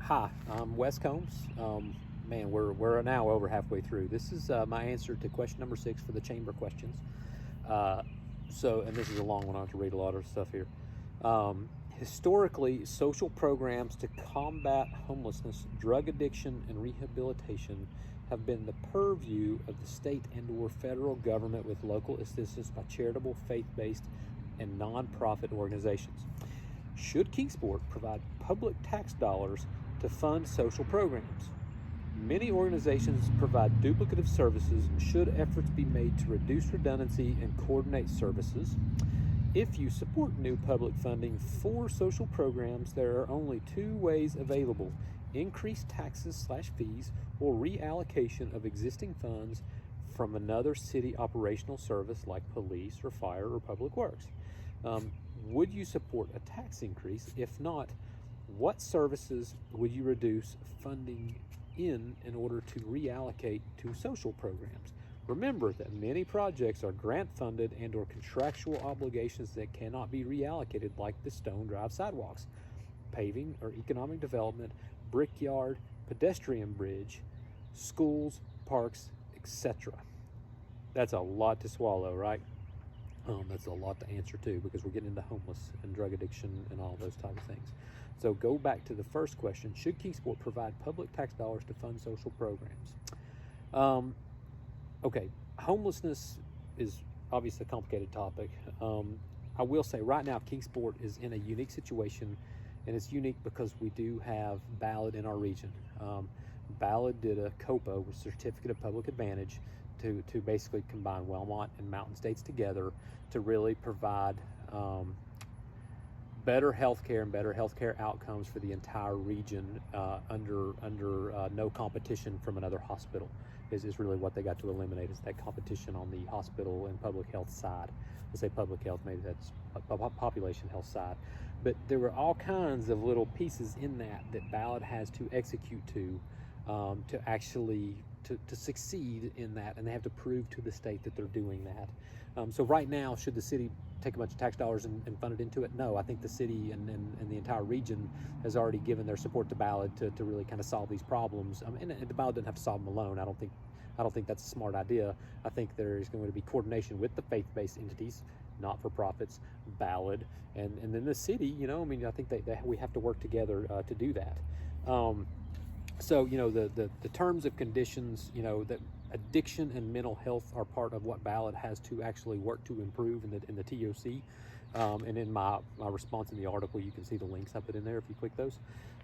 Hi, I'm Wes Combs. Man, we're now over halfway through. This is my answer to question number 6 for the chamber questions. And this is a long one. I have to read a lot of stuff here. Historically, social programs to combat homelessness, drug addiction, and rehabilitation have been the purview of the state and/or federal government with local assistance by charitable, faith-based, and nonprofit organizations. Should Kingsport provide public tax dollars to fund social programs? Many organizations provide duplicative services should efforts be made to reduce redundancy and coordinate services. If you support new public funding for social programs, there are only 2 ways available: increased taxes/fees or reallocation of existing funds from another city operational service like police or fire or public works. Would you support a tax increase? If not, what services would you reduce funding in order to reallocate to social programs? Remember that many projects are grant funded and or contractual obligations that cannot be reallocated, like the Stone Drive sidewalks, paving or economic development, Brickyard, pedestrian bridge, schools, parks, etc. That's a lot to swallow, right? That's a lot to answer too, because we're getting into homeless and drug addiction and all those type of things. So go back to the first question: should Kingsport provide public tax dollars to fund social programs? Okay, homelessness is obviously a complicated topic. I will say right now Kingsport is in a unique situation, and it's unique because we do have Ballard in our region. Ballard did a COPA, with Certificate of Public Advantage, to basically combine Wellmont and Mountain States together to really provide better healthcare and better healthcare outcomes for the entire region under no competition from another hospital. Is really what they got to eliminate, is that competition on the hospital and public health side. Let's say public health, maybe that's population health side. But there were all kinds of little pieces in that Ballard has to execute to actually to succeed in that, and they have to prove to the state that they're doing that. So right now, should the city take a bunch of tax dollars and fund it into it? No, I think the city and the entire region has already given their support to Ballard to really kind of solve these problems. And the Ballard doesn't have to solve them alone. I don't think that's a smart idea. I think there is going to be coordination with the faith-based entities, not-for-profits, Ballard, and then the city. I think we have to work together to do that. So the terms of conditions, that addiction and mental health are part of what Ballard has to actually work to improve in the TOC. And in my response in the article, you can see the links I put in there if you click those.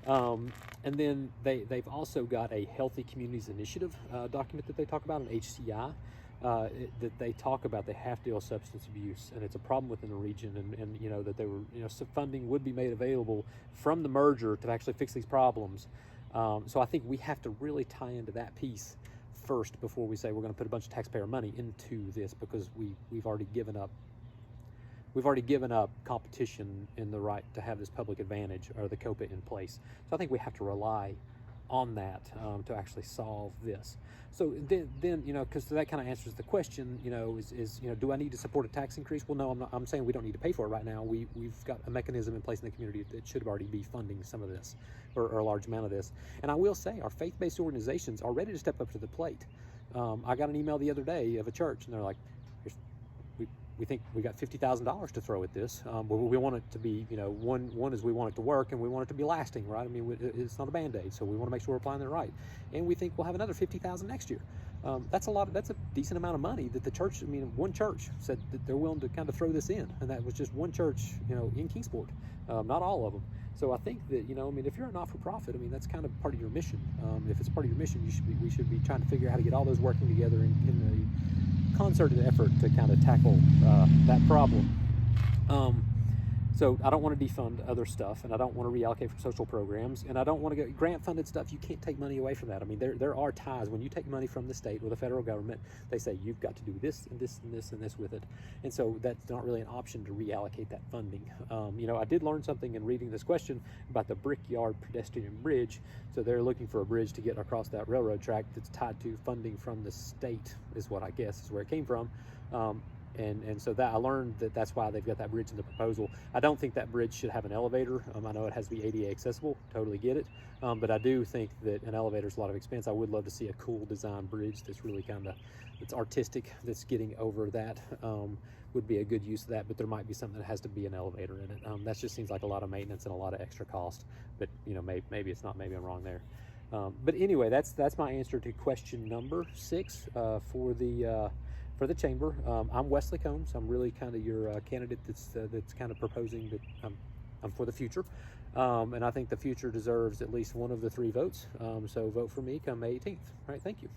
And then they've also got a Healthy Communities Initiative document that they talk about, an HCI, that they talk about. They have to deal with substance abuse, and it's a problem within the region, and that they were, some funding would be made available from the merger to actually fix these problems. So I think we have to really tie into that piece first before we say we're going to put a bunch of taxpayer money into this, because we've already given up competition in the right to have this public advantage or the COPA in place. So I think we have to rely on that to actually solve this. So then because that kind of answers the question, is do I need to support a tax increase? Well, no, I'm saying we don't need to pay for it right now. We've got a mechanism in place in the community that should already be funding some of this, or a large amount of this. And I will say our faith-based organizations are ready to step up to the plate. I got an email the other day of a church, and they're like, we think we got $50,000 to throw at this. We want it to be, one is we want it to work, and we want it to be lasting, right? I mean, it's not a Band-Aid, so we want to make sure we're applying it right. And we think we'll have another $50,000 next year. That's a decent amount of money that the church, one church said that they're willing to kind of throw this in, and that was just one church, in Kingsport, not all of them. So I think that, if you're a not-for-profit, that's kind of part of your mission. If it's part of your mission, we should be trying to figure out how to get all those working together in a concerted effort to kind of tackle that problem. So I don't want to defund other stuff, and I don't want to reallocate from social programs, and I don't want to get grant-funded stuff. You can't take money away from that. There are ties. When you take money from the state or the federal government, they say you've got to do this and this and this and this with it, and so that's not really an option to reallocate that funding. I did learn something in reading this question about the Brickyard pedestrian bridge. So they're looking for a bridge to get across that railroad track that's tied to funding from the state, is what I guess is where it came from. And so that I learned that's why they've got that bridge in the proposal. I don't think that bridge should have an elevator. I know it has to be ADA accessible, totally get it. But I do think that an elevator is a lot of expense. I would love to see a cool design bridge that's really that's artistic, that's getting over that. Would be a good use of that, but there might be something that has to be an elevator in it. That just seems like a lot of maintenance and a lot of extra cost, but maybe it's not, maybe I'm wrong there. But anyway, that's my answer to question number 6 for the chamber. I'm Wesley Combs. I'm really kind of your candidate that's kind of proposing that I'm for the future. And I think the future deserves at least one of the 3 votes. So vote for me come May 18th. All right, thank you.